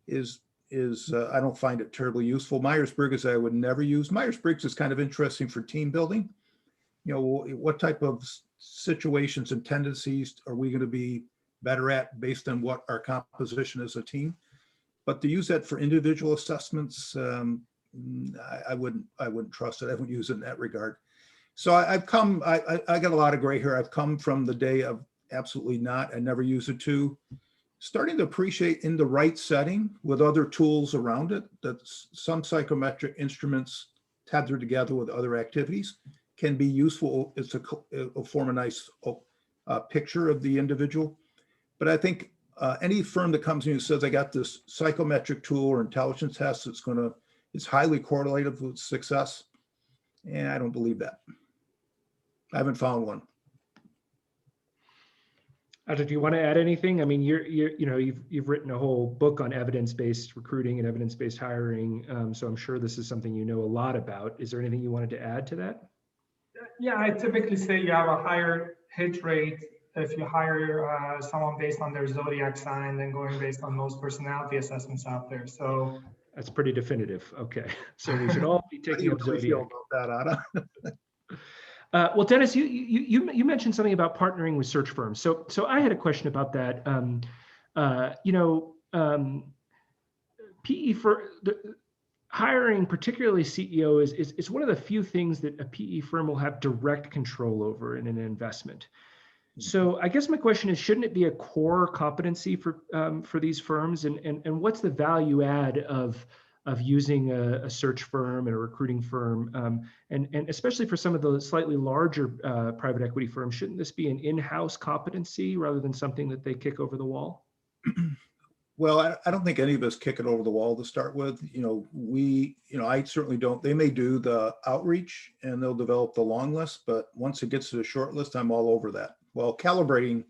is I don't find it terribly useful. Myers-Briggs I would never use. Myers-Briggs is kind of interesting for team building. What type of situations and tendencies are we going to be better at based on what our composition as a team? But to use that for individual assessments, I wouldn't trust it. I wouldn't use it in that regard. So I got a lot of gray hair. I've come from the day of absolutely not. I never use it to starting to appreciate in the right setting with other tools around it that some psychometric instruments tethered together with other activities can be useful. It'll form a nice picture of the individual. But I think any firm that comes in and says, I got this psychometric tool or intelligence test it's highly correlative with success. And I don't believe that. I haven't found one. Do you want to add anything? I mean, you've written a whole book on evidence-based recruiting and evidence-based hiring, so I'm sure this is something you know a lot about. Is there anything you wanted to add to that? Yeah, I typically say you have a higher hit rate if you hire someone based on their zodiac sign than going based on most personality assessments out there. So that's pretty definitive. Okay, so we should all be taking up zodiac. About that, Anna? Well, Dennis, you mentioned something about partnering with search firms. So I had a question about that. PE for hiring, particularly CEO, is one of the few things that a PE firm will have direct control over in an investment. So I guess my question is, shouldn't it be a core competency for these firms? And what's the value add of using a search firm and a recruiting firm? And especially for some of the slightly larger private equity firms, shouldn't this be an in-house competency rather than something that they kick over the wall? Well, I don't think any of us kick it over the wall to start with. I certainly don't. They may do the outreach and they'll develop the long list, but once it gets to the short list, I'm all over that. Well, calibrating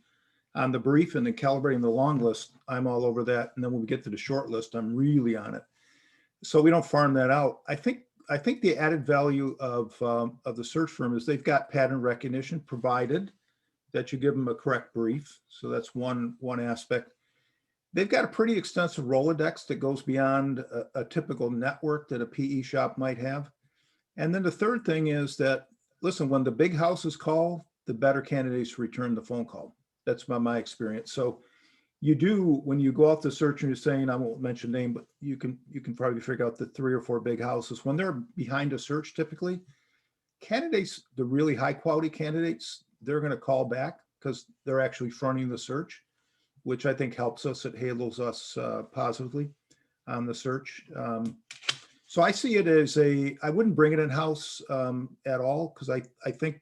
on the brief and then calibrating the long list, I'm all over that. And then when we get to the short list, I'm really on it. So we don't farm that out. I think the added value of the search firm is they've got pattern recognition, provided that you give them a correct brief. So that's one aspect. They've got a pretty extensive Rolodex that goes beyond a typical network that a PE shop might have. And then the third thing is that, listen, when the big houses call, the better candidates return the phone call. That's my experience. So you do, when you go out to search and you're saying, I won't mention name, but you can probably figure out the 3 or 4 big houses. When they're behind a search, typically, candidates, the really high quality candidates, they're going to call back because they're actually fronting the search, which I think helps us. It halos us positively on the search. So I see it as I wouldn't bring it in-house at all, because I think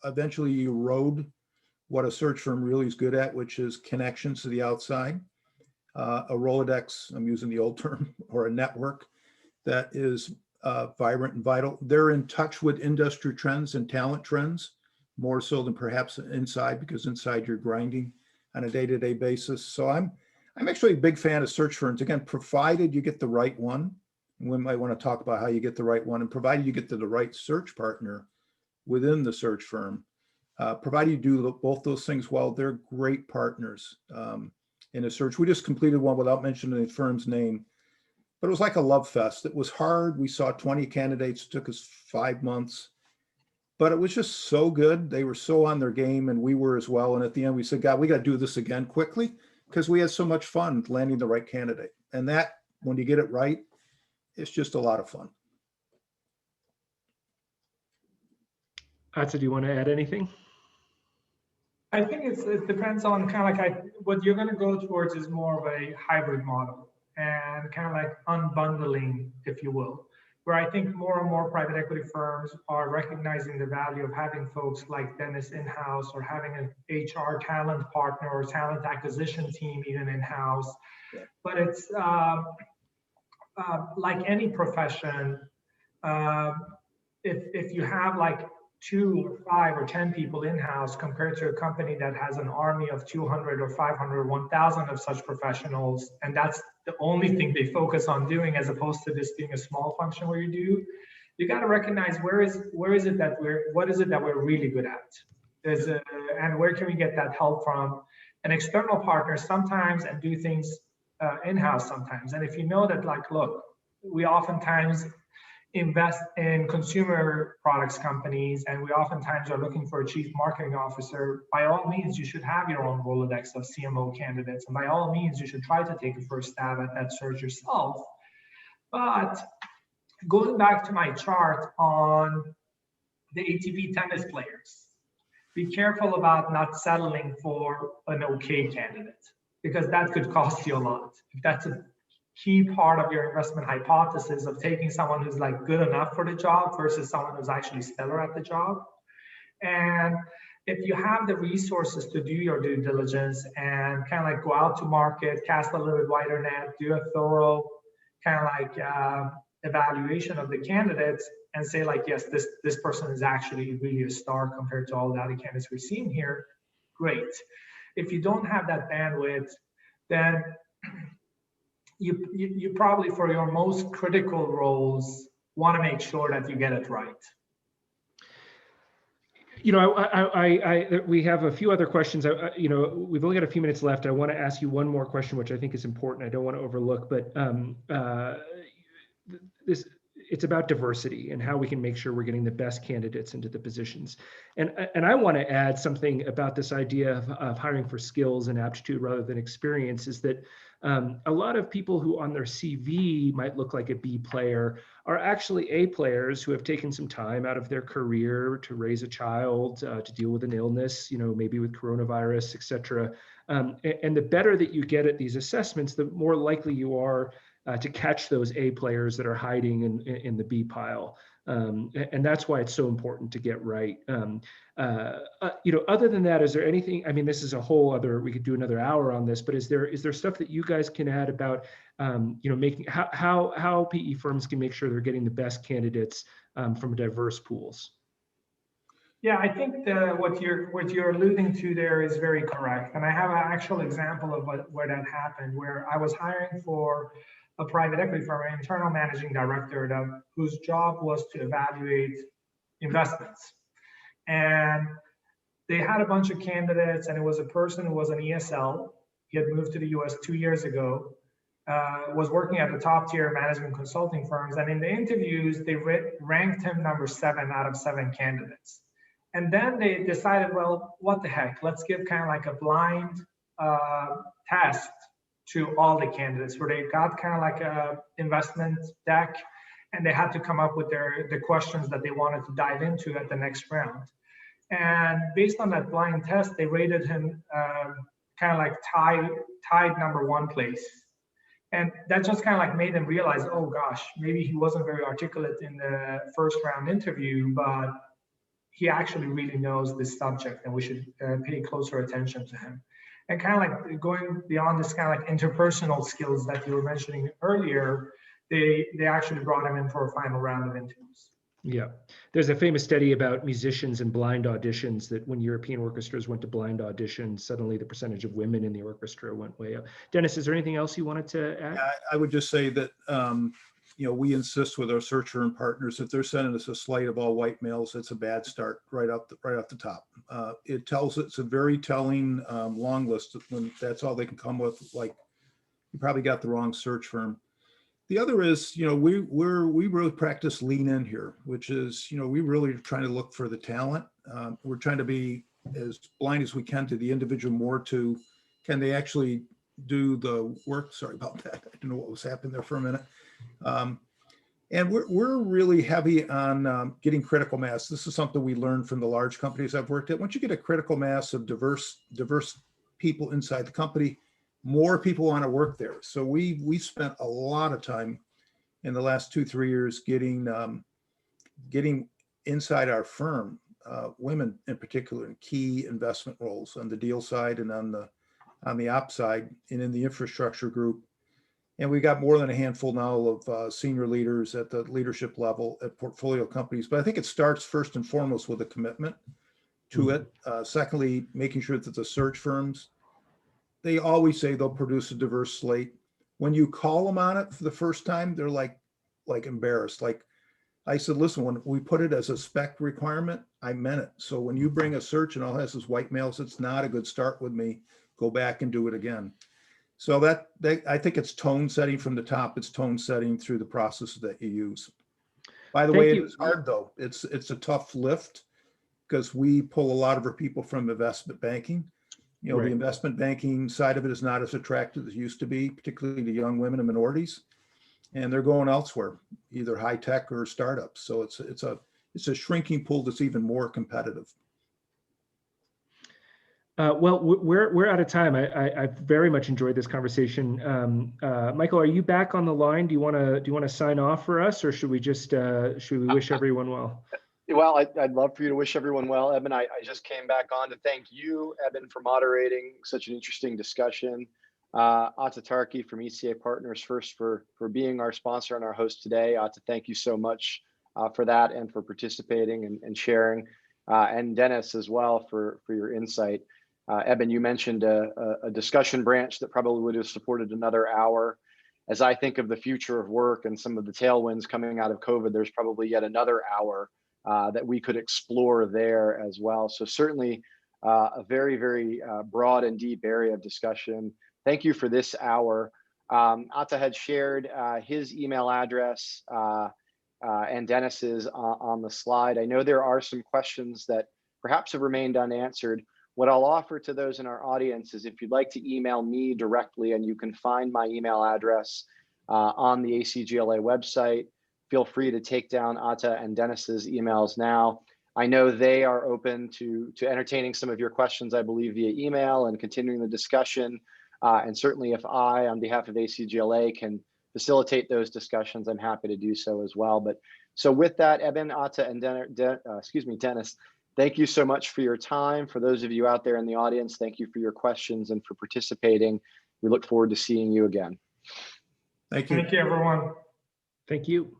eventually you erode what a search firm really is good at, which is connections to the outside. A Rolodex, I'm using the old term, or a network that is vibrant and vital. They're in touch with industry trends and talent trends, more so than perhaps inside, because inside you're grinding on a day-to-day basis. So I'm actually a big fan of search firms, again, provided you get the right one. And we might want to talk about how you get the right one, and provided you get to the right search partner within the search firm. Provided you do both those things well, they're great partners in a search. We just completed one without mentioning the firm's name, but it was like a love fest. It was hard. We saw 20 candidates. It took us 5 months. But it was just so good. They were so on their game, and we were as well. And at the end, we said, God, we got to do this again quickly, because we had so much fun landing the right candidate. And that, when you get it right, it's just a lot of fun. Atsa, do you want to add anything? I think it depends on kind of like what you're going to go towards is more of a hybrid model and kind of like unbundling, if you will, where I think more and more private equity firms are recognizing the value of having folks like Dennis in-house, or having an HR talent partner or talent acquisition team even in-house. Yeah. But it's like any profession, if you have like 2 or 5 or 10 people in-house compared to a company that has an army of 200 or 500 or 1,000 of such professionals, and that's the only thing they focus on doing, as opposed to this being a small function where you got to recognize what is it that we're really good at, and where can we get that help from an external partner sometimes, and do things in-house sometimes. And if you know that, like, look, we oftentimes invest in consumer products companies, and we oftentimes are looking for a chief marketing officer, by all means, you should have your own Rolodex of CMO candidates. And by all means, you should try to take a first stab at that search yourself. But going back to my chart on the ATP tennis players, be careful about not settling for an okay candidate, because that could cost you a lot. If that's a key part of your investment hypothesis of taking someone who's like good enough for the job versus someone who's actually stellar at the job. And if you have the resources to do your due diligence and kind of like go out to market, cast a little bit wider net, do a thorough kind of like evaluation of the candidates, and say like, yes, this person is actually really a star compared to all the other candidates we've seen here, great. If you don't have that bandwidth, then you probably, for your most critical roles, want to make sure that you get it right. You know, we have a few other questions. You know, we've only got a few minutes left. I want to ask you one more question, which I think is important. I don't want to overlook, but it's about diversity and how we can make sure we're getting the best candidates into the positions. And I want to add something about this idea of hiring for skills and aptitude rather than experience, is that A lot of people who on their CV might look like a B player are actually A players who have taken some time out of their career to raise a child, to deal with an illness, maybe with coronavirus, et cetera. And the better that you get at these assessments, the more likely you are to catch those A players that are hiding in the B pile. And that's why it's so important to get right. Other than that, is there anything? I mean, this is a whole other. We could do another hour on this, but is there stuff that you guys can add about, making how PE firms can make sure they're getting the best candidates from diverse pools? Yeah, I think what you're alluding to there is very correct, and I have an actual example of where that happened, where I was hiring for a private equity firm, an internal managing director whose job was to evaluate investments. And they had a bunch of candidates, and it was a person who was an ESL. He had moved to the US 2 years ago, was working at the top tier management consulting firms. And in the interviews, they ranked him number 7 out of 7 candidates. And then they decided, well, what the heck? Let's give kind of like a blind test to all the candidates, where they got kind of like a investment deck, and they had to come up with the questions that they wanted to dive into at the next round. And based on that blind test, they rated him kind of like tied number 1 place. And that just kind of like made them realize, oh gosh, maybe he wasn't very articulate in the first round interview, but he actually really knows this subject, and we should pay closer attention to him. And kind of like going beyond this kind of like interpersonal skills that you were mentioning earlier, they actually brought him in for a final round of interviews. Yeah, there's a famous study about musicians and blind auditions, that when European orchestras went to blind auditions, suddenly the percentage of women in the orchestra went way up. Dennis, is there anything else you wanted to add? Yeah, I would just say that we insist with our search firm partners, if they're sending us a slate of all white males, it's a bad start right off the top. It's a very telling long list when that's all they can come with. Like, you probably got the wrong search firm. The other is, we really practice lean in here, which is, we really are trying to look for the talent. We're trying to be as blind as we can to the individual, more to, can they actually do the work? Sorry about that. I didn't know what was happening there for a minute. And we're really heavy on getting critical mass. This is something we learned from the large companies I've worked at. Once you get a critical mass of diverse people inside the company, more people want to work there. So we spent a lot of time in the last 2-3 years getting inside our firm, women in particular, in key investment roles on the deal side and on the op side and in the infrastructure group. And we got more than a handful now of senior leaders at the leadership level at portfolio companies. But I think it starts first and foremost with a commitment to it. Secondly, making sure that the search firms, they always say they'll produce a diverse slate. When you call them on it for the first time, they're like embarrassed. Like I said, listen, when we put it as a spec requirement, I meant it. So when you bring a search and all has is white males, it's not a good start with me. Go back and do it again. So that I think it's tone setting from the top. It's tone setting through the process that you use. By the way, it's hard though. It's a tough lift because we pull a lot of our people from investment banking. The investment banking side of it is not as attractive as it used to be, particularly to young women and minorities, and they're going elsewhere, either high tech or startups. So it's a shrinking pool that's even more competitive. Well, we're out of time. I very much enjoyed this conversation. Michael, are you back on the line? Do you want to sign off for us, or should we wish everyone well? Well, I'd love for you to wish everyone well. Eben, I just came back on to thank you, Eben, for moderating such an interesting discussion. Ata Tarki from ECA Partners, first for being our sponsor and our host today. Ata, thank you so much for that and for participating and sharing. And Dennis as well for your insight. Eben, you mentioned a discussion branch that probably would have supported another hour. As I think of the future of work and some of the tailwinds coming out of COVID, there's probably yet another hour that we could explore there as well. So certainly a very, very broad and deep area of discussion. Thank you for this hour. Ata had shared his email address and Dennis's on the slide. I know there are some questions that perhaps have remained unanswered. What I'll offer to those in our audience is if you'd like to email me directly, and you can find my email address on the ACGLA website, feel free to take down Atta and Dennis's emails now. I know they are open to entertaining some of your questions, I believe, via email and continuing the discussion. And certainly if I, on behalf of ACGLA, can facilitate those discussions, I'm happy to do so as well. But so with that, Eben, Atta, and Dennis, thank you so much for your time. For those of you out there in the audience, thank you for your questions and for participating. We look forward to seeing you again. Thank you. Thank you, everyone. Thank you.